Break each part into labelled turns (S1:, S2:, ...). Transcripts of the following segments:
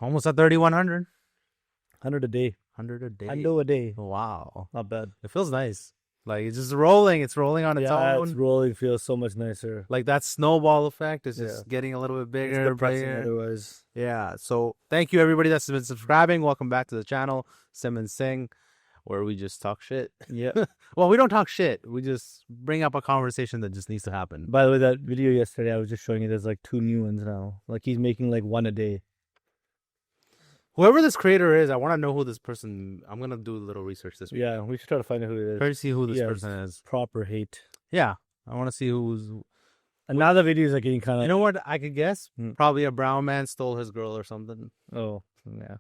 S1: Almost at 3,100.
S2: 100 a day.
S1: 100 a day.
S2: Hundo a day.
S1: Wow.
S2: Not bad.
S1: It feels nice. Like, it's just rolling. It's rolling on its
S2: Yeah,
S1: own.
S2: it's rolling feels so much nicer.
S1: Like, that snowball effect is just getting a little bit bigger.
S2: It's depressing otherwise.
S1: Yeah. So, thank you, everybody that's been subscribing. Welcome back to the channel, Sim and Sing, where we just talk shit.
S2: Yeah.
S1: Well, we don't talk shit. We just bring up a conversation that just needs to happen.
S2: By the way, that video yesterday, I was just showing you there's like 2 new ones now. Like he's making like 1 a day.
S1: Whoever this creator is, I want to know who this person. I'm gonna do a little research this week.
S2: Yeah, we should try to find out who it is.
S1: Try to see who this person is.
S2: Proper hate.
S1: Yeah, I want to see who's.
S2: And now the videos are getting kind of.
S1: You know what? I could guess. Probably a brown man stole his girl or something.
S2: Oh, yeah.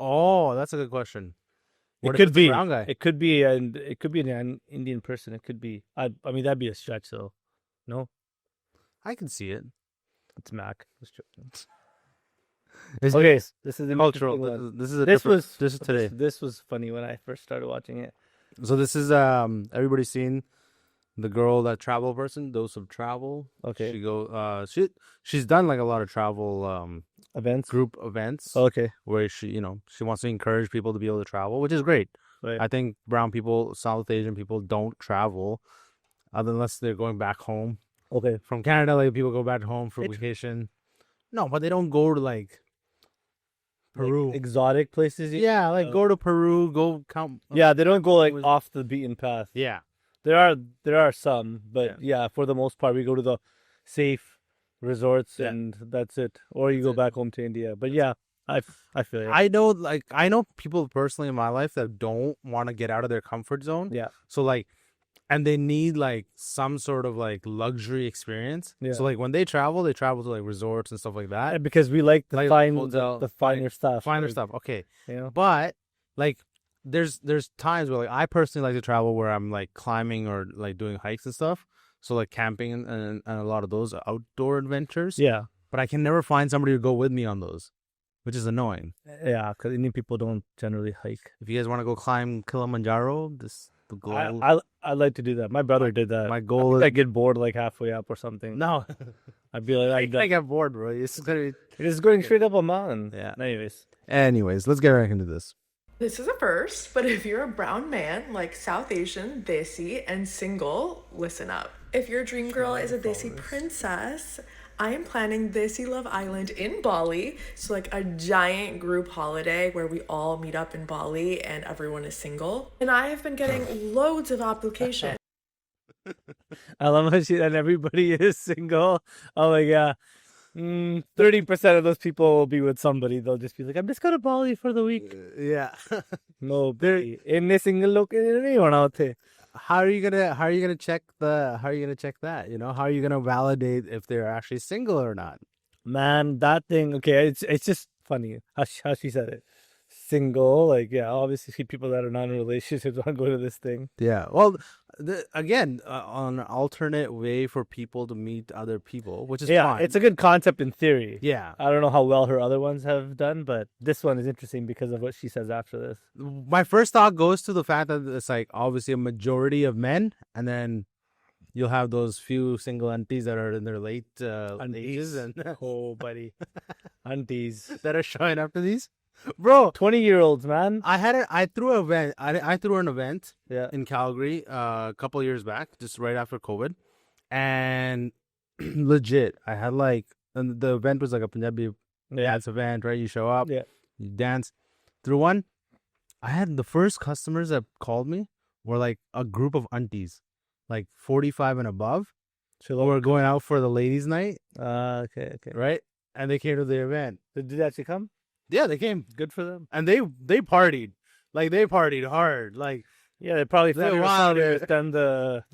S1: Oh, that's a good question.
S2: It could be.
S1: Brown guy?
S2: It could be an Indian person. It could be. I mean, that'd be a stretch, though. No,
S1: I can see it.
S2: it's Mac.
S1: Okay,
S2: this is
S1: cultural. This is today.
S2: This was funny when I first started watching it.
S1: So this is everybody's seen the girl, that travel person, Dose of Travel.
S2: Okay.
S1: She's done like a lot of travel
S2: Events,
S1: group events.
S2: Okay.
S1: Where she wants to encourage people to be able to travel, which is great.
S2: Right.
S1: I think brown people, South Asian people don't travel unless they're going back home.
S2: Okay.
S1: From Canada, like people go back home for vacation. No, but they don't go to like Peru,
S2: like exotic places.
S1: Yeah, like go to Peru, go count.
S2: Yeah, they don't go like off the beaten path.
S1: Yeah,
S2: there are some, but yeah, for the most part, we go to the safe resorts and that's it. Or you go back home to India. But yeah, I feel it.
S1: I know people personally in my life that don't want to get out of their comfort zone.
S2: Yeah.
S1: So like, and they need like some sort of like luxury experience.
S2: Yeah.
S1: So like when they travel to like resorts and stuff like that.
S2: And because we like the finer stuff.
S1: Finer stuff. Okay.
S2: You know?
S1: But like there's times where like I personally like to travel where I'm like climbing or like doing hikes and stuff. So like camping and a lot of those outdoor adventures.
S2: Yeah.
S1: But I can never find somebody to go with me on those, which is annoying.
S2: Yeah, because Indian people don't generally hike.
S1: If you guys want to go climb Kilimanjaro, the goal.
S2: I'd like to do that. My brother did that.
S1: My goal is
S2: I get bored like halfway up or something.
S1: No,
S2: I'd be like,
S1: I get bored, bro. It's
S2: going straight up a mountain.
S1: Yeah.
S2: Anyways,
S1: let's get back into this.
S3: This is a first, but if you're a brown man, like South Asian, desi, and single, listen up. If your dream girl is a desi princess, I am planning Desi Love Island in Bali. So like a giant group holiday where we all meet up in Bali and everyone is single. And I have been getting loads of applications.
S2: I love how and everybody is single. Oh my god. 30% of those people will be with somebody. They'll just be like, I'm just going to Bali for the week.
S1: Yeah.
S2: No, they're in a single look.
S1: How are you gonna check that? You know, how are you gonna validate if they're actually single or not?
S2: Man, that thing. Okay, it's just funny how she said it. Single, like, yeah, obviously people that are not in relationships want to go to this thing.
S1: Yeah, well, again, on an alternate way for people to meet other people, which is fine.
S2: It's a good concept in theory.
S1: Yeah,
S2: I don't know how well her other ones have done, but this one is interesting because of what she says after this.
S1: My first thought goes to the fact that it's like obviously a majority of men, and then you'll have those few single aunties that are in their late ages, and
S2: oh, buddy, aunties
S1: that are showing up to these. Bro,
S2: 20-year-olds, man.
S1: I threw an event
S2: in
S1: Calgary a couple years back, just right after COVID, and legit, I had and the event was like a Punjabi dance event, right? You show up, you dance. Through one, I had the first customers that called me were like a group of aunties, like 45 and above, who were going out for the ladies' night.
S2: Okay,
S1: right, and they came to the event.
S2: Did they actually come?
S1: Yeah, they came.
S2: Good for them.
S1: And they partied. Like, they partied hard. Like,
S2: yeah, they probably wilder than the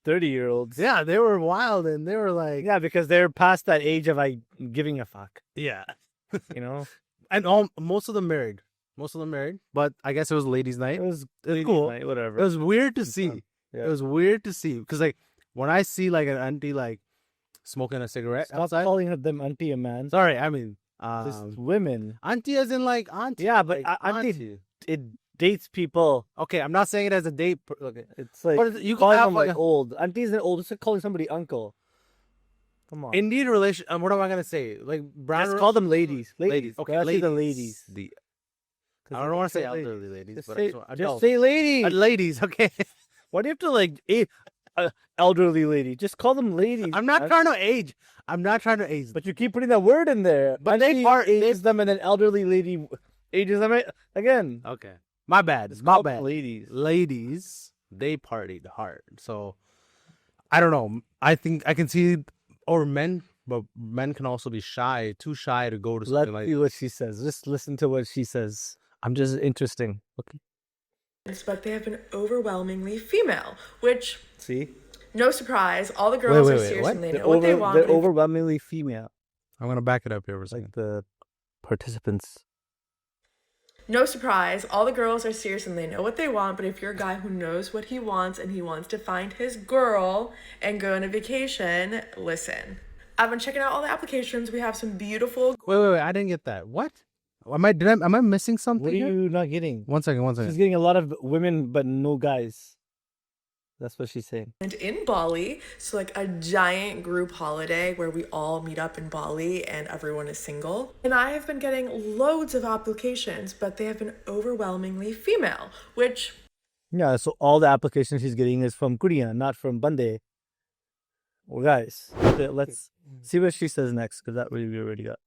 S2: 30-year-olds.
S1: Yeah, they were wild, and they were like,
S2: yeah, because they're past that age of like giving a fuck.
S1: Yeah.
S2: You know?
S1: And most of them married. But I guess it was ladies' night.
S2: It was
S1: cool.
S2: Night, whatever.
S1: It was weird to see.
S2: Yeah.
S1: It was weird to see. Because like when I see like an auntie like smoking a cigarette outside.
S2: Calling them auntie, man.
S1: Sorry, I mean
S2: just women.
S1: Auntie as in like auntie.
S2: Yeah, but like, auntie, it dates people.
S1: Okay, I'm not saying it as a date. Okay.
S2: It's like
S1: but you
S2: calling them like old. Auntie isn't old. It's like calling somebody uncle. Come on.
S1: Indian relation. What am I gonna say? Like brown.
S2: Just call them ladies.
S1: Ladies. Okay,
S2: ladies. The
S1: ladies.
S2: ladies.
S1: I don't want to say elderly ladies,
S2: Just
S1: but
S2: say ladies.
S1: Ladies. Okay.
S2: Why do you have to like elderly lady? Just call them ladies.
S1: I'm not trying to age. I'm not trying to age.
S2: But you keep putting that word in there.
S1: But
S2: they ages them, and then elderly lady ages them again.
S1: Okay. My bad.
S2: Just
S1: My
S2: call
S1: bad.
S2: them ladies.
S1: Ladies, they partied hard. So I don't know. I think I can see, or men, but men can also be shy, too shy to go to something
S2: Let's see what she says. Just listen to what she says. I'm just interesting. Okay.
S3: But they have been overwhelmingly female, which,
S2: See?
S3: no surprise, all the girls are serious
S1: what?
S3: and they know what they want.
S2: They're overwhelmingly female.
S1: I'm going to back it up here for a second.
S2: Like the participants.
S3: No surprise, all the girls are serious and they know what they want, but if you're a guy who knows what he wants and he wants to find his girl and go on a vacation, listen. I've been checking out all the applications. We have some beautiful...
S1: Wait. I didn't get that. What? Am I missing something?
S2: What are
S1: here?
S2: you not getting?
S1: One second.
S2: She's getting a lot of women, but no guys. That's what she's saying.
S3: And in Bali, so like a giant group holiday where we all meet up in Bali and everyone is single. And I have been getting loads of applications, but they have been overwhelmingly female, which...
S2: Yeah, so all the applications she's getting is from Korea, not from Bande. Well, guys, let's see what she says next, because that we already got.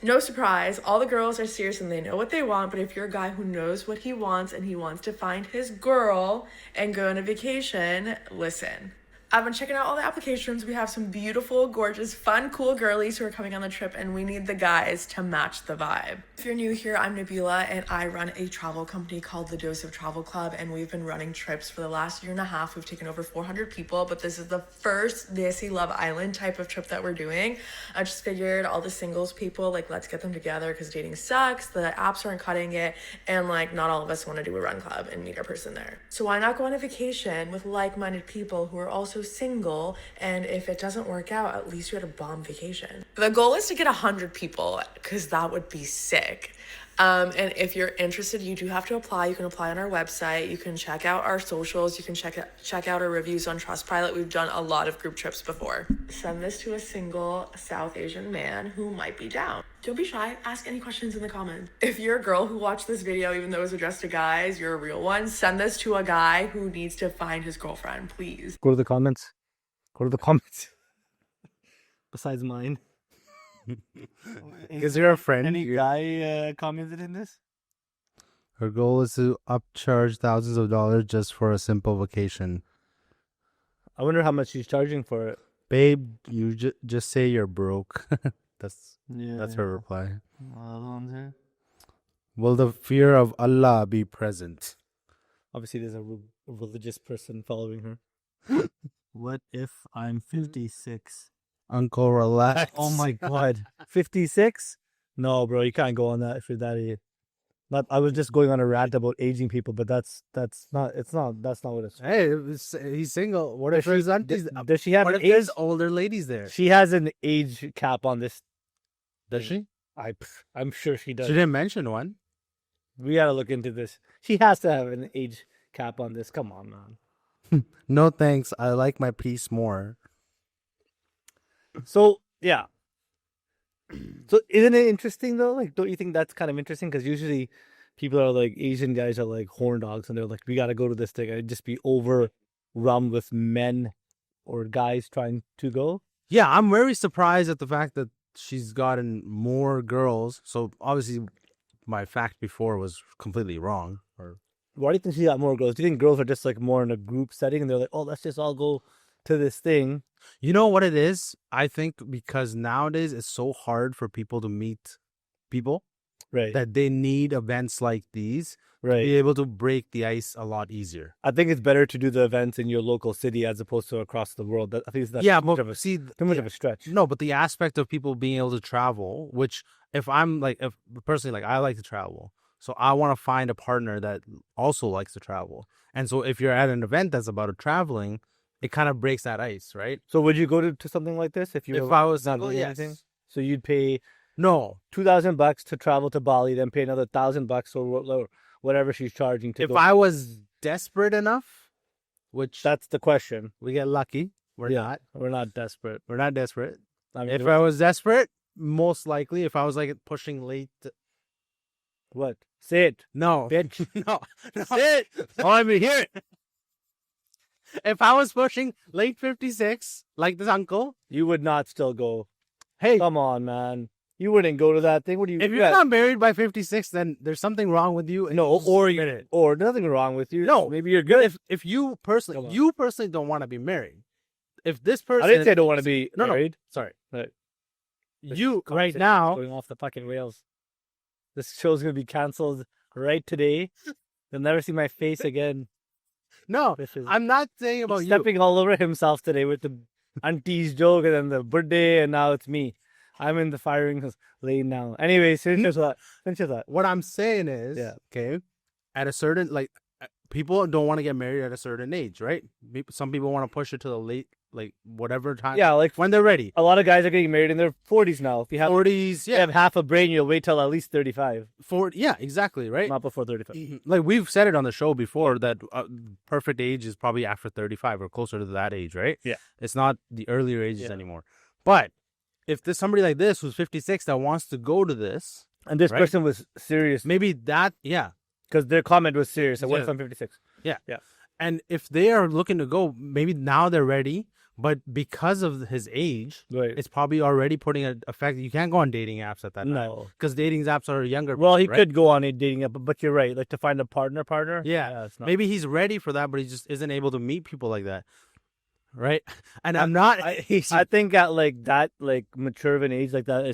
S3: No surprise, all the girls are serious and they know what they want, but if you're a guy who knows what he wants and he wants to find his girl and go on a vacation, listen. I've been checking out all the applications. We have some beautiful, gorgeous, fun, cool girlies who are coming on the trip, and we need the guys to match the vibe. If you're new here, I'm Nabila, and I run a travel company called The Dose of Travel Club, and we've been running trips for the last year and a half. We've taken over 400 people, but this is the first Desi Love Island type of trip that we're doing. I just figured all the singles people, like, let's get them together because dating sucks, the apps aren't cutting it, and like, not all of us want to do a run club and meet our person there. So why not go on a vacation with like-minded people who are also single, and if it doesn't work out, at least you had a bomb vacation. The goal is to get 100 people because that would be sick. And if you're interested, you do have to apply. You can apply on our website. You can check out our socials. You can check out our reviews on Trustpilot. We've done a lot of group trips before. Send this to a single South Asian man who might be down. Don't be shy. Ask any questions in the comments. If you're a girl who watched this video, even though it was addressed to guys, you're a real one. Send this to a guy who needs to find his girlfriend, please.
S2: Go to the comments. Besides mine.
S1: Is there a friend?
S2: Any guy commented in this?
S1: Her goal is to upcharge thousands of dollars just for a simple vacation.
S2: I wonder how much she's charging for it.
S1: Babe, you just say you're broke. That's her reply. Will the fear of Allah be present?
S2: Obviously, there's a religious person following her. What if I'm 56?
S1: Uncle, relax.
S2: Oh my God. 56? No, bro, you can't go on that if you're that age. I was just going on a rant about aging people, but that's not what it's.
S1: Hey, he's single. What if there's
S2: does she have
S1: what
S2: an
S1: if
S2: age?
S1: there's older ladies there?
S2: She has an age cap on this.
S1: Does she?
S2: I'm sure she does.
S1: She didn't mention one.
S2: We gotta look into this. She has to have an age cap on this. Come on, man.
S1: No thanks. I like my peace more.
S2: So, yeah. So, isn't it interesting, though? Like, don't you think that's kind of interesting? Because usually people are like, Asian guys are like horn dogs, and they're like, we got to go to this thing. I'd just be overrun with men or guys trying to go.
S1: Yeah, I'm very surprised at the fact that she's gotten more girls. So, obviously, my fact before was completely wrong.
S2: Why do you think she got more girls? Do you think girls are just like more in a group setting, and they're like, oh, let's just all go to this thing?
S1: You know what it is? I think because nowadays it's so hard for people to meet people,
S2: right?
S1: That they need events like these,
S2: right,
S1: to be able to break the ice a lot easier.
S2: I think it's better to do the events in your local city as opposed to across the world. I think it's
S1: too much
S2: of a stretch.
S1: No, but the aspect of people being able to travel, which if personally, I like to travel, so I want to find a partner that also likes to travel, and so if you're at an event that's about traveling, it kind of breaks that ice, right?
S2: So would you go to something like this if I was not doing anything? So you'd pay $2,000 to travel to Bali, then pay another $1,000 or whatever she's charging to.
S1: If I was desperate enough, which
S2: that's the question.
S1: We get lucky. We're not.
S2: We're not desperate.
S1: We're not desperate.
S2: I mean,
S1: If I was desperate, most likely, if I was like pushing late,
S2: what? Say it.
S1: no,
S2: Bitch.
S1: no,
S2: Say it. Oh, I mean, hear it.
S1: if I was pushing late 56, like this uncle,
S2: You would not still go.
S1: hey,
S2: Come on, man. You wouldn't go to that thing. What do you?
S1: if you're not married by 56, then there's something wrong with you. and
S2: no,
S1: you just
S2: or
S1: admit it.
S2: or nothing wrong with you.
S1: No.
S2: maybe you're good.
S1: If you
S2: Come on.
S1: personally don't want to be married, if this person,
S2: I didn't say I don't want to be
S1: No, no.
S2: married.
S1: sorry,
S2: Right.
S1: you
S2: This
S1: right
S2: conversation's
S1: now,
S2: going off the fucking rails. This show's gonna be canceled right today. You'll never see my face again.
S1: no,
S2: This is
S1: I'm not saying
S2: he's
S1: about you.
S2: stepping all over himself today with the auntie's joke and then the birthday, and now it's me. I'm in the firing lane now. Anyways, finish your thought. Finish your thought.
S1: What I'm saying is,
S2: Yeah.
S1: okay, at a certain people don't want to get married at a certain age, right? Some people want to push it to the late, like whatever time.
S2: Yeah, like
S1: when they're ready.
S2: a lot of guys are getting married in their 40s now. If you have
S1: 40s,
S2: you have half a brain, you'll wait till at least 35,
S1: 40, yeah, exactly, right?
S2: not before 35.
S1: Mhm. Like we've said it on the show before that perfect age is probably after 35 or closer to that age, right?
S2: Yeah.
S1: It's not the earlier ages
S2: Yeah.
S1: anymore. But if there's somebody like this who's 56 that wants to go to this,
S2: And this
S1: Right.
S2: person was serious
S1: maybe that, yeah.
S2: because their comment was serious. Like, what
S1: Yeah.
S2: if I'm 56?
S1: And if they are looking to go, maybe now they're ready, but because of his age,
S2: Right.
S1: it's probably already putting an effect. You can't go on dating apps at that time.
S2: No.
S1: Because dating apps are younger.
S2: Well, he
S1: right?
S2: could go on a dating app, but you're right. Like to find a partner.
S1: Yeah.
S2: it's not.
S1: Maybe he's ready for that, but he just isn't able to meet people like that. Right? And I'm not.
S2: I think at like that, like mature of an age like that,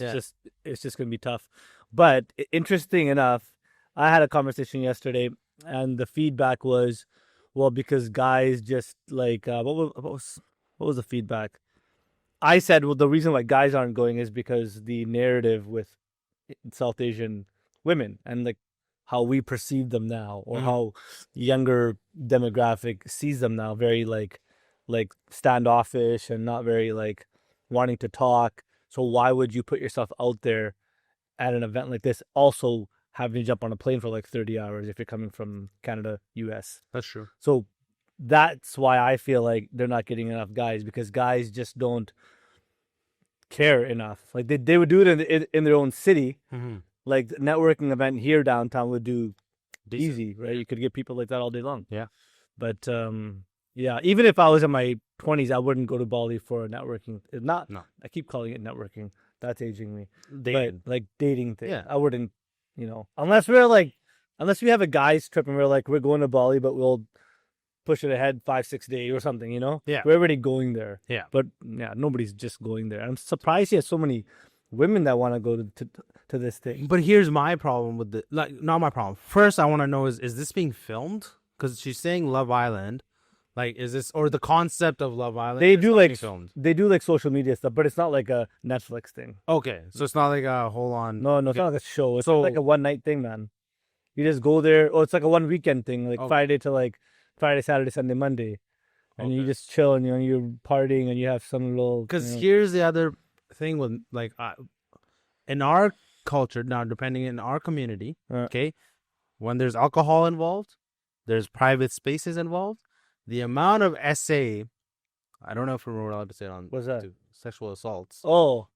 S2: it's just gonna be tough. But interesting enough, I had a conversation yesterday, and the feedback was, well, because guys just like what was the feedback? I said, well, the reason why guys aren't going is because the narrative with South Asian women and like how we perceive them now, or how younger demographic sees them now, very like standoffish and not very like wanting to talk. So why would you put yourself out there at an event like this, also having to jump on a plane for like 30 hours if you're coming from Canada, US?
S1: That's true.
S2: So that's why I feel like they're not getting enough guys, because guys just don't care enough. Like they would do it in their own city.
S1: Mm-hmm.
S2: Like the networking event here downtown would do
S1: Decent.
S2: easy, right? You could get people like that all day long.
S1: Yeah.
S2: But yeah, even if I was in my 20s, I wouldn't go to Bali for a networking. It's not.
S1: No.
S2: I keep calling it networking. That's aging me.
S1: Dating.
S2: But like dating thing.
S1: Yeah.
S2: I wouldn't, unless we have a guys trip and we're going to Bali, but we'll push it ahead 5-6 days or something,
S1: Yeah.
S2: We're already going there.
S1: Yeah.
S2: But yeah, nobody's just going there. I'm surprised he has so many women that want to go to this thing.
S1: But here's my problem with not my problem. First, I want to know is this being filmed? Because she's saying Love Island. Like, is this, or the concept of Love Island?
S2: They
S1: is
S2: do
S1: not
S2: like
S1: being filmed.
S2: they do like social media stuff, but it's not like a Netflix thing.
S1: Okay, so it's not like a whole on.
S2: No, it's not like a show. It's
S1: So-
S2: like a one night thing, man. You just go there. Oh, it's like a one weekend thing, like
S1: Okay.
S2: Friday to like Friday, Saturday, Sunday, Monday, and you
S1: Okay.
S2: just chill and you're partying and you have some little.
S1: Because here's the other thing with like in our culture now, depending in our community, okay, when there's alcohol involved, there's private spaces involved. The amount of SA, I don't know if we're allowed to say it on
S2: What's that?
S1: to sexual assaults
S2: Oh,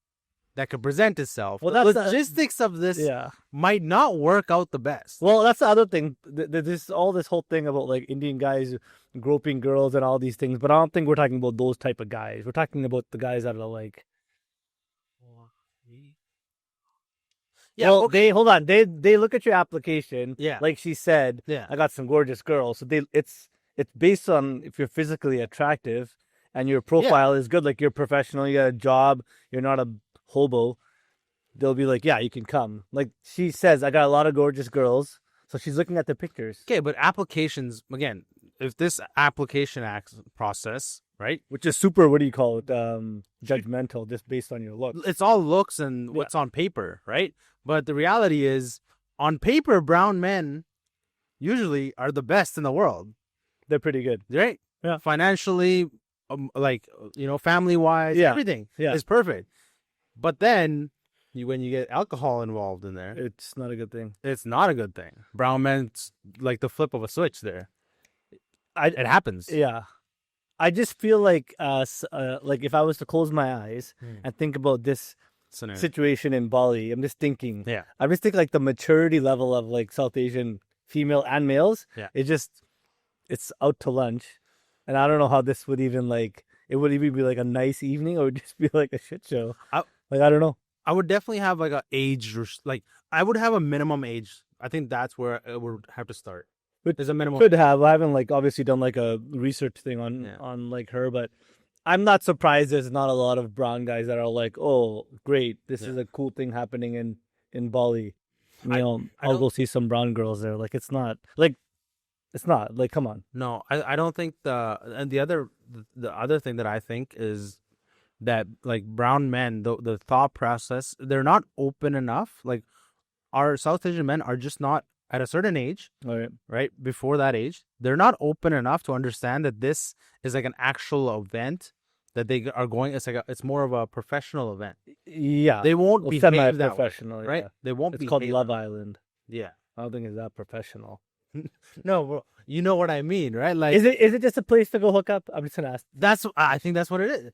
S1: that could present itself.
S2: Well,
S1: the
S2: that's the-
S1: logistics of this
S2: yeah.
S1: might not work out the best.
S2: Well, that's the other thing. This whole thing about like Indian guys groping girls and all these things, but I don't think we're talking about those type of guys. We're talking about the guys that are like.
S1: Yeah,
S2: Well,
S1: okay.
S2: hold on. They look at your application.
S1: Yeah.
S2: Like she said.
S1: Yeah.
S2: I got some gorgeous girls. So it's based on if you're physically attractive and your profile is good, like you're professional, you got a job, you're not a hobo. They'll be like, yeah, you can come. Like she says, I got a lot of gorgeous girls. So she's looking at the pictures.
S1: Okay, but applications, again, if this application process, right?
S2: Which is super, what do you call it? Judgmental, just based on your look.
S1: It's all looks and what's on paper, right? But the reality is, on paper, brown men usually are the best in the world,
S2: They're pretty good.
S1: right?
S2: Yeah.
S1: Financially, family-wise,
S2: Yeah.
S1: everything
S2: Yeah.
S1: is perfect. But then, when you get alcohol involved in there,
S2: It's not a good thing.
S1: it's not a good thing. Brown men's like the flip of a switch there.
S2: It
S1: It happens.
S2: Yeah. I just feel like if I was to close my eyes and think about this situation in Bali, I'm just thinking.
S1: Yeah.
S2: I just think like the maturity level of like South Asian female and males.
S1: Yeah.
S2: It's out to lunch, and I don't know how this would even like. It would even be like a nice evening, or it would just be like a shit show. I don't know.
S1: I would definitely have like a age, like I would have a minimum age. I think that's where it would have to start. There's a minimum.
S2: Could have. I haven't like obviously done like a research thing on like her, but I'm not surprised there's not a lot of brown guys that are like, oh, great, this is a cool thing happening in Bali. I'll go see some brown girls there. Like it's not like come on.
S1: No, I don't think the other thing that I think is that like brown men, the thought process, they're not open enough. Like our South Asian men are just not at a certain age, right? Before that age, they're not open enough to understand that this is like an actual event that they are going. It's more of a professional event.
S2: Yeah,
S1: they won't be
S2: semi-professional,
S1: right?
S2: Yeah.
S1: They won't.
S2: It's called Love Island.
S1: Yeah,
S2: I don't think it's that professional.
S1: No, bro, you know what I mean, right? Like,
S2: is it just a place to go hook up? I'm just gonna ask.
S1: I think that's what it is.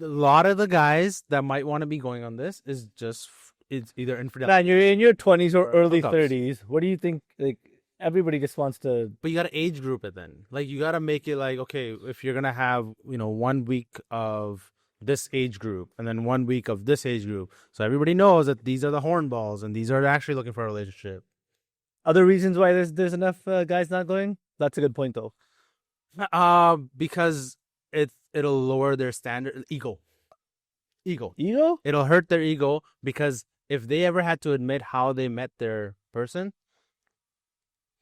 S1: A lot of the guys that might want to be going on this is just it's either infidelity.
S2: Man, you're in your 20s or early 30s. What do you think? Like everybody just wants to.
S1: But you got to age group it then. Like you got to make it like, okay, if you're gonna have 1 week of this age group and then 1 week of this age group, so everybody knows that these are the hornballs and these are actually looking for a relationship.
S2: Other reasons why there's enough guys not going? That's a good point though.
S1: Because it'll lower their standard ego.
S2: Ego?
S1: It'll hurt their ego because if they ever had to admit how they met their person,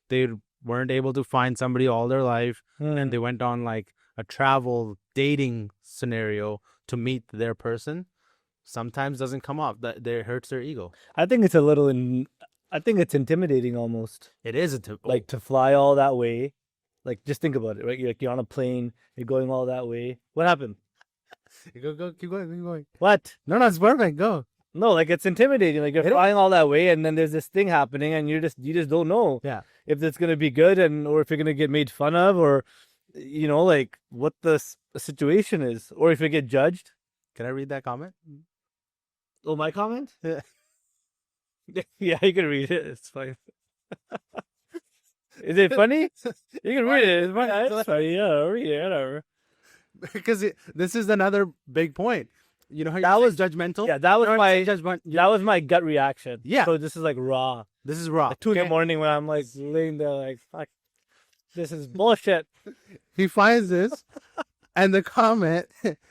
S1: they weren't able to find somebody all their life, and they went on like a travel dating scenario to meet their person. Sometimes doesn't come up. That hurts their ego.
S2: I think it's a little I think it's intimidating almost.
S1: It is
S2: like to fly all that way. Like just think about it, right? You're on a plane, you're going all that way. What happened?
S1: Go, keep going.
S2: What?
S1: No, it's perfect. Go.
S2: No, like it's intimidating. Like you're flying all that way, and then there's this thing happening, and you just don't know.
S1: Yeah.
S2: If it's gonna be good, or if you're gonna get made fun of, or like what the situation is, or if you get judged.
S1: Can I read that comment?
S2: Oh, my comment? Yeah. Yeah, you can read it. It's fine. Is it funny? You can read it. It's funny. It's funny. Yeah, read it. Whatever.
S1: Because this is another big point. You know how that was judgmental?
S2: Yeah, that was my gut reaction.
S1: Yeah.
S2: So this is like raw.
S1: This is raw.
S2: Like 2 in the morning when I'm like laying there like, fuck, this is bullshit.
S1: He finds this, and the comment,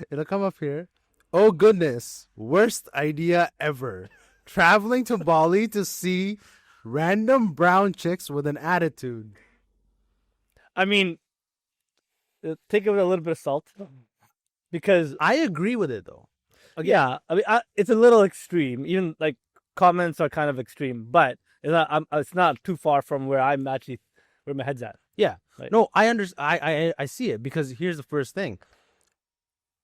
S1: it'll come up here. Oh goodness, worst idea ever. Traveling to Bali to see random brown chicks with an attitude.
S2: I mean, take it with a little bit of salt, because
S1: I agree with it though.
S2: Okay. Yeah, I mean, it's a little extreme. Even like comments are kind of extreme, but it's not too far from where my head's at.
S1: Yeah, right. No, I understand. I see it, because here's the first thing.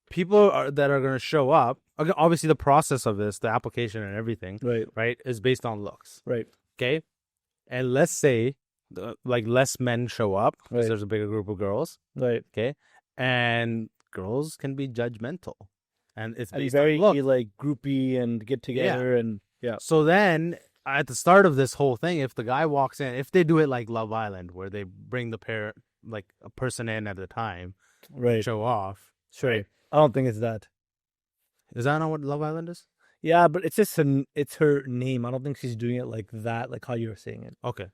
S1: People that are going to show up. Obviously, the process of this, the application and everything, right, is based on looks.
S2: Right.
S1: Okay. And let's say, less men show up because there's a bigger group of girls.
S2: Right.
S1: Okay. And girls can be judgmental, and it's based
S2: very
S1: on look.
S2: like groupie and get together and yeah.
S1: So then, at the start of this whole thing, if the guy walks in, if they do it like Love Island, where they bring the pair, like a person in at a time, show off.
S2: Sure. Right? I don't think it's that.
S1: Is that not what Love Island is?
S2: Yeah, but it's just it's her name. I don't think she's doing it like that, like how you were saying it.
S1: Okay.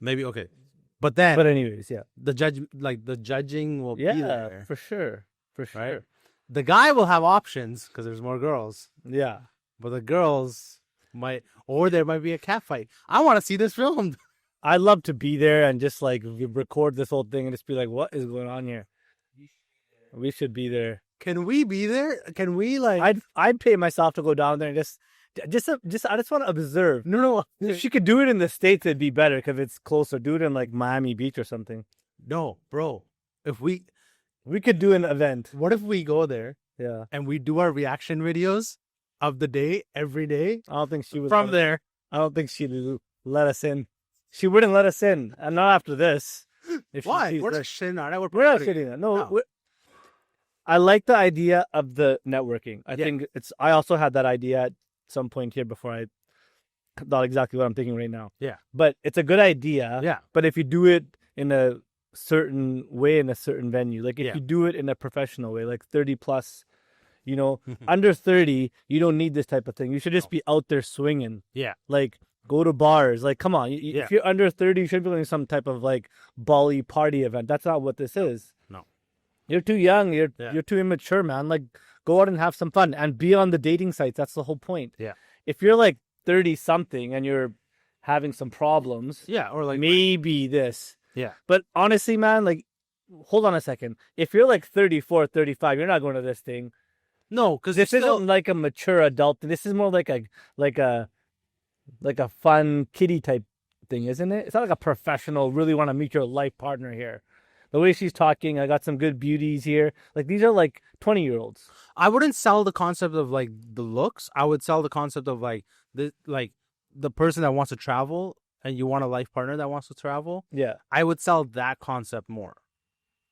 S1: Maybe, okay. But
S2: anyways, yeah.
S1: The judging will be there.
S2: For sure.
S1: Right? The guy will have options because there's more girls.
S2: Yeah.
S1: But the girls there might be a cat fight. I want to see this filmed.
S2: I'd love to be there and just like record this whole thing and just be like, what is going on here? We should be there.
S1: Can we be there? Can we like?
S2: I'd pay myself to go down there and just I just want to observe.
S1: No.
S2: If she could do it in the States, it'd be better because it's closer. Do it in like Miami Beach or something.
S1: No, bro. If we
S2: could do an event.
S1: What if we go there?
S2: Yeah.
S1: And we do our reaction videos of the day every day.
S2: I don't think she would.
S1: From there.
S2: I don't think she'd let us in. She wouldn't let us in, and not after this.
S1: Why? We're not shitting on it.
S2: We're not shitting on it. No. I like the idea of the networking. I think I also had that idea at some point here before I thought exactly what I'm thinking right now.
S1: Yeah.
S2: But it's a good idea.
S1: Yeah.
S2: But if you do it in a certain way, in a certain venue, like if you do it in a professional way, like 30 plus, under 30, you don't need this type of thing. You should just be out there swinging.
S1: Yeah.
S2: Like, go to bars. Like, come on. If you're under 30, you should be doing some type of like Bali party event. That's not what this is.
S1: No.
S2: You're too young. You're too immature, man. Like, go out and have some fun and be on the dating sites. That's the whole point.
S1: Yeah.
S2: If you're like 30 something and you're having some problems,
S1: or like
S2: maybe this.
S1: Yeah.
S2: But honestly, man, like, hold on a second. If you're like 34, 35, you're not going to this thing.
S1: No, because
S2: this isn't like a mature adult. This is more like a fun kiddie type thing, isn't it? It's not like a professional, really want to meet your life partner here. The way she's talking, I got some good beauties here. Like, these are like 20-year-olds.
S1: I wouldn't sell the concept of like the looks. I would sell the concept of like the person that wants to travel and you want a life partner that wants to travel.
S2: Yeah.
S1: I would sell that concept more.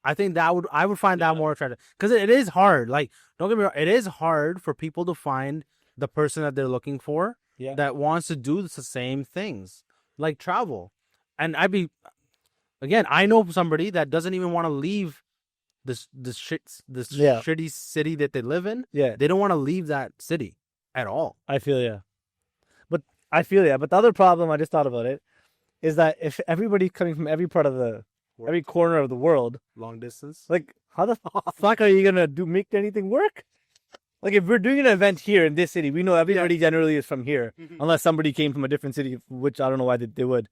S1: I think I would find that more attractive because it is hard. Like, don't get me wrong, it is hard for people to find the person that they're looking for that wants to do the same things, like travel. And I know somebody that doesn't even want to leave this shitty city that they live in.
S2: Yeah,
S1: they don't want to leave that city at all.
S2: I feel But the other problem, I just thought about it, is that if everybody's coming from every part of every corner of the world,
S1: long distance,
S2: like, how the fuck are you gonna make anything work? Like, if we're doing an event here in this city, we know everybody generally is from here, unless somebody came from a different city, which I don't know why they would.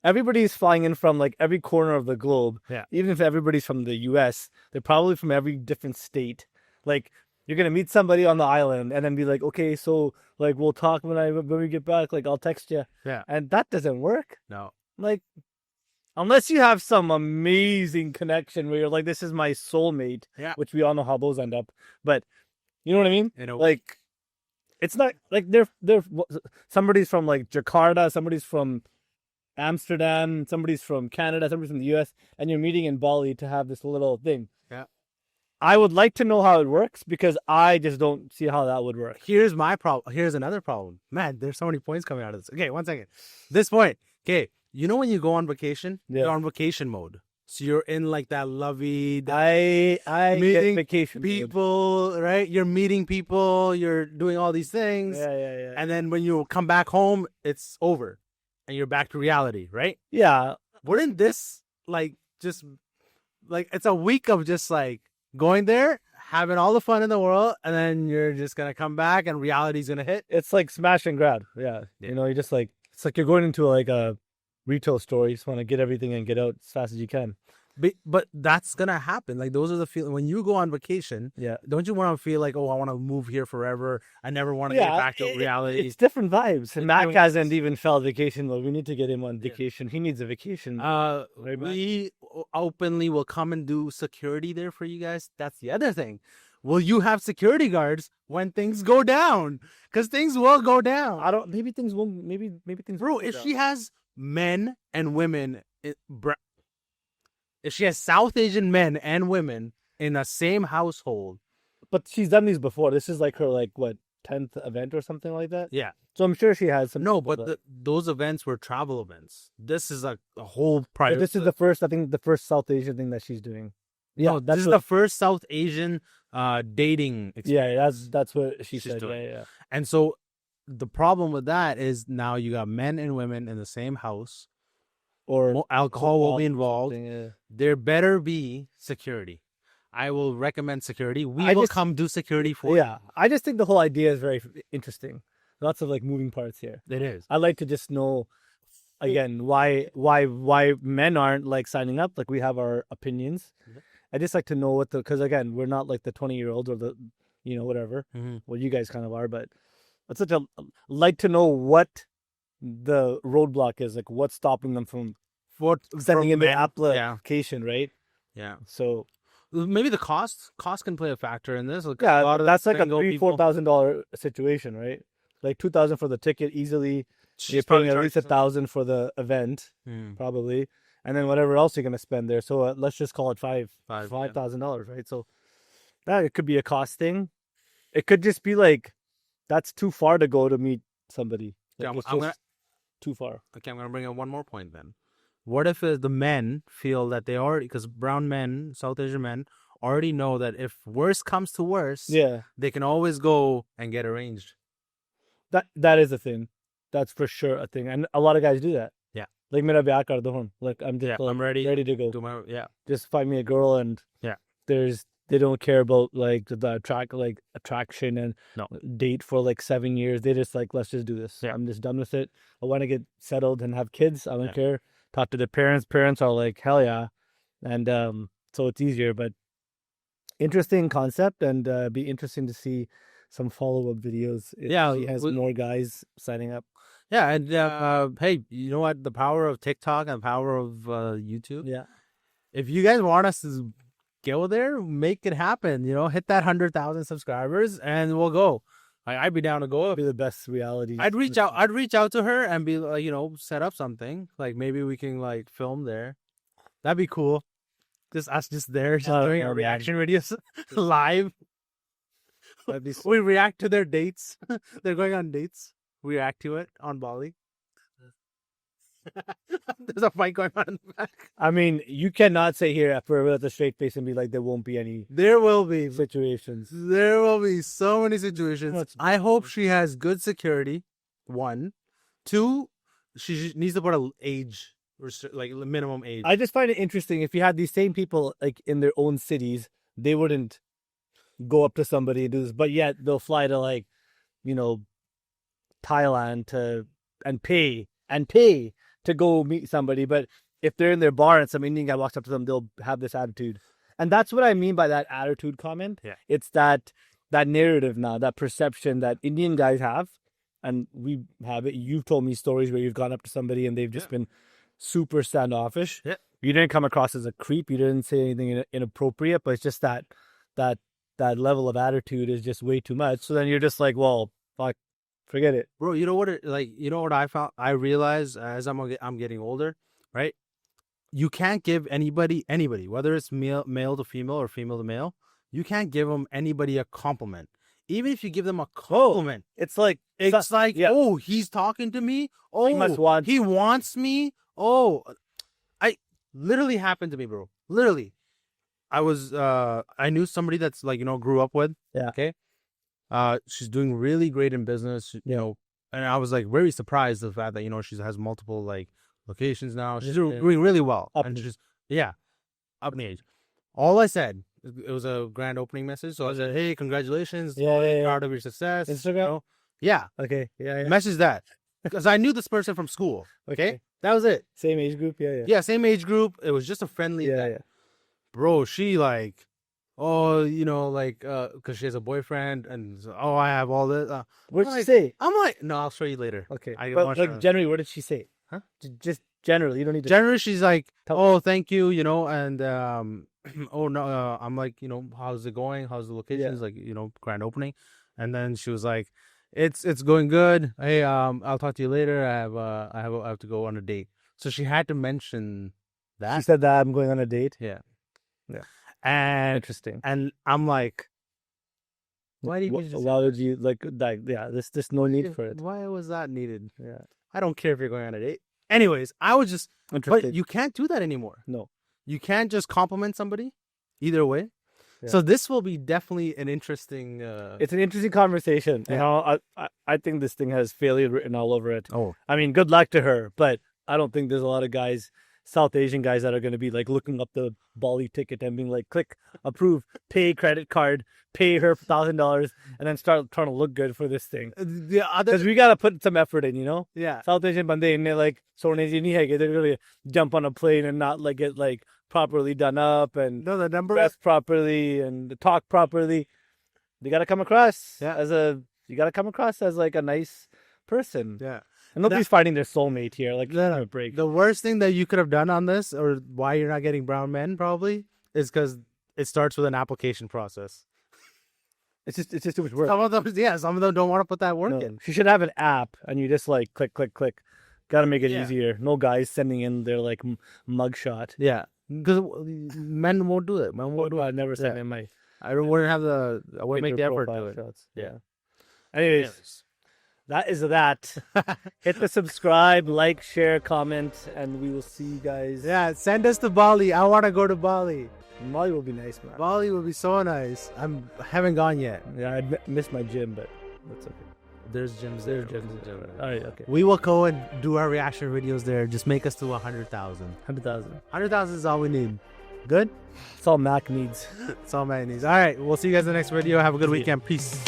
S2: Everybody's flying in from like every corner of the globe.
S1: Yeah.
S2: Even if everybody's from the US, they're probably from every different state. Like, you're gonna meet somebody on the island and then be like, okay, so like we'll talk when we get back. Like, I'll text you.
S1: Yeah.
S2: And that doesn't work.
S1: No.
S2: Like, unless you have some amazing connection where you're like, this is my soulmate.
S1: Yeah.
S2: Which we all know how those end up. But you know what I mean?
S1: Like,
S2: it's not like they're somebody's from like Jakarta, somebody's from Amsterdam, somebody's from Canada, somebody's from the US, and you're meeting in Bali to have this little thing.
S1: Yeah.
S2: I would like to know how it works because I just don't see how that would work.
S1: Here's my problem. Here's another problem. Man, there's so many points coming out of this. Okay, 1 second. This point. Okay, you know when you go on vacation?
S2: Yeah.
S1: You're on vacation mode. So you're in like that lovey.
S2: I
S1: meeting
S2: get vacation
S1: people,
S2: mode.
S1: Right? You're meeting people. You're doing all these things.
S2: Yeah.
S1: And then when you come back home, it's over, and you're back to reality, right?
S2: Yeah.
S1: Wouldn't this just it's a week of just like going there, having all the fun in the world, and then you're just gonna come back and reality's gonna hit?
S2: It's like smash and grab. Yeah. You know, you just like, it's like you're going into like a retail store. You just want to get everything and get out as fast as you can.
S1: But that's gonna happen. Like, those are the feelings when you go on vacation.
S2: Yeah.
S1: Don't you want to feel like, oh, I want to move here forever? I never want to get back to reality.
S2: It's different vibes. And Mac hasn't even felt vacation. Well, we need to get him on vacation. He needs a vacation.
S1: We openly will come and do security there for you guys. That's the other thing. Will you have security guards when things go down? Because things will go down.
S2: Maybe things will. Maybe things.
S1: Bro, if she has men and women, if she has South Asian men and women in the same household,
S2: but she's done these before. This is like her 10th event or something like that.
S1: Yeah.
S2: So I'm sure she has some.
S1: No, but those events were travel events. This is a whole private.
S2: But this is the first South Asian thing that she's doing. Yeah,
S1: no, this is the first South Asian dating experience.
S2: Yeah, that's what she's said.
S1: Doing.
S2: Yeah.
S1: And so the problem with that is now you got men and women in the same house, or alcohol will be involved. There better be security. I will recommend security. We will come do security for you.
S2: Yeah, I just think the whole idea is very interesting. Lots of moving parts here.
S1: It is.
S2: I'd like to just know, again, why men aren't signing up. Like, we have our opinions. Mm-hmm. I just like to know because again, we're not like the 20-year-olds or the, whatever. Mm-hmm. Well, you guys kind of are, but it's like to know what the roadblock is, like what's stopping them from sending in the application, right?
S1: Yeah.
S2: So
S1: maybe the cost can play a factor in this.
S2: Yeah, that's like a $3,000-$4,000 situation, right? Like $2,000 for the ticket easily. You're paying at least $1,000 for the event, probably, and then whatever else you're gonna spend there. So let's just call it $5,000, right? So It could be a cost thing. It could just be like, that's too far to go to meet somebody. Like,
S1: I'm gonna,
S2: too far.
S1: okay, I'm going to bring up one more point then. What if the men feel that they already, because brown men, South Asian men, already know that if worse comes to worse, they can always go and get arranged.
S2: That is a thing. That's for sure a thing. And a lot of guys do that.
S1: Yeah.
S2: Like, mera biyah kar do hun. Like, I'm just
S1: I'm ready
S2: to go.
S1: Yeah.
S2: Just find me a girl, and they don't care about like the attraction and date for like 7 years. They just like, let's just do this. I'm just done with it. I want to get settled and have kids. I don't care. Talk to their parents. Parents are like, hell yeah. And so it's easier, but interesting concept, and be interesting to see some follow-up videos if he has more guys signing up.
S1: Yeah, and hey, you know what? The power of TikTok and the power of YouTube.
S2: Yeah.
S1: If you guys want us to go there, make it happen. You know, hit that 100,000 subscribers, and we'll go. I'd be down to go.
S2: Be the best reality.
S1: I'd reach out to her and be like, you know, set up something. Like maybe we can like film there. That'd be cool. Just us there, just doing our reaction videos live. We react to their dates. They're going on dates. We react to it on Bali. There's a fight going on in the back.
S2: I mean, you cannot say here with a straight face and be like, there won't be any.
S1: There will be
S2: situations.
S1: There will be so many situations. I hope she has good security. 1, 2, she needs to put an age, like minimum age.
S2: I just find it interesting. If you had these same people like in their own cities, they wouldn't go up to somebody and do this, but yet they'll fly to like, you know, Thailand and pay to go meet somebody. But if they're in their bar and some Indian guy walks up to them, they'll have this attitude. And that's what I mean by that attitude comment.
S1: Yeah.
S2: It's that narrative now, that perception that Indian guys have, and we have it. You've told me stories where you've gone up to somebody and they've just been super standoffish.
S1: Yeah.
S2: You didn't come across as a creep. You didn't say anything inappropriate, but it's just that level of attitude is just way too much. So then you're just like, well, fuck, forget it,
S1: bro. You know what I found? I realized as I'm getting older, right? You can't give anybody, whether it's male to female or female to male, you can't give them anybody a compliment. Even if you give them a compliment,
S2: it's like,
S1: oh, he's talking to me. Oh, he wants me. Oh, literally happened to me, bro. Literally. I knew somebody that's like, you know, grew up with.
S2: Yeah.
S1: Okay. She's doing really great in business, you know, and I was like very surprised the fact that, you know, she has multiple like locations now. She's doing really well. Up in age. All I said, it was a grand opening message. So I said, hey, congratulations. Proud of your success.
S2: Instagram?
S1: You know? Yeah.
S2: Okay. Yeah.
S1: Message that. Because I knew this person from school. Okay. That was it.
S2: Same age group. Yeah.
S1: Yeah. Same age group. It was just a friendly thing.
S2: Yeah.
S1: Bro, she like, oh, you know, like, because she has a boyfriend, and I have all this.
S2: What did she say?
S1: I'm like, no, I'll show you later.
S2: Okay. But like generally, what did she say?
S1: Huh?
S2: Just generally, you don't need to.
S1: Generally, she's like, oh, thank you, you know, and oh no, I'm like, you know, how's it going? How's the locations? Like, you know, grand opening, and then she was like, it's going good. Hey, I'll talk to you later. I have to go on a date. So she had to mention that.
S2: She said that I'm going on a date.
S1: Yeah.
S2: And interesting.
S1: And I'm like, why did
S2: you like that? Yeah, there's no need for it.
S1: Why was that needed?
S2: Yeah,
S1: I don't care if you're going on a date. Anyways, I was just interested. But you can't do that anymore.
S2: No,
S1: you can't just compliment somebody either way. Yeah. So this will be definitely an interesting.
S2: It's an interesting conversation. Yeah. And I think this thing has failure written all over it.
S1: Oh,
S2: I mean, good luck to her, but I don't think there's a lot of guys, South Asian guys, that are going to be like looking up the Bali ticket and being like, click, approve, pay credit card, pay her $1,000, and then start trying to look good for this thing. Because we got to put some effort in, you know?
S1: Yeah.
S2: South Asian bande, and they're like, they're going to jump on a plane and not like get like properly done up and dress properly and talk properly. They got to come across you got to come across as like a nice person.
S1: Yeah.
S2: And nobody's finding their soulmate here. Like, let them break.
S1: The worst thing that you could have done on this, or why you're not getting brown men, probably, is because it starts with an application process.
S2: It's just too much work.
S1: Some of them don't want to put that work in.
S2: She should have an app, and you just like click. Got to make it easier. No guys sending in their like mugshot.
S1: Yeah, because men won't do it.
S2: I never send in my
S1: I wouldn't have the. I wouldn't make the effort to it.
S2: Shots. Yeah. Anyways, that is that. Hit the subscribe, like, share, comment, and we will see you guys.
S1: Yeah, send us to Bali. I want to go to Bali.
S2: Bali will be nice, man.
S1: Bali will be so nice. I haven't gone yet.
S2: Yeah, I missed my gym, but that's okay.
S1: There's gyms there.
S2: All right, okay.
S1: We will go and do our reaction videos there. Just make us to 100,000.
S2: 100,000.
S1: 100,000 is all we need. Good?
S2: That's all Mac needs.
S1: That's all Mac needs. All right, we'll see you guys in the next video. Have a good weekend. Peace.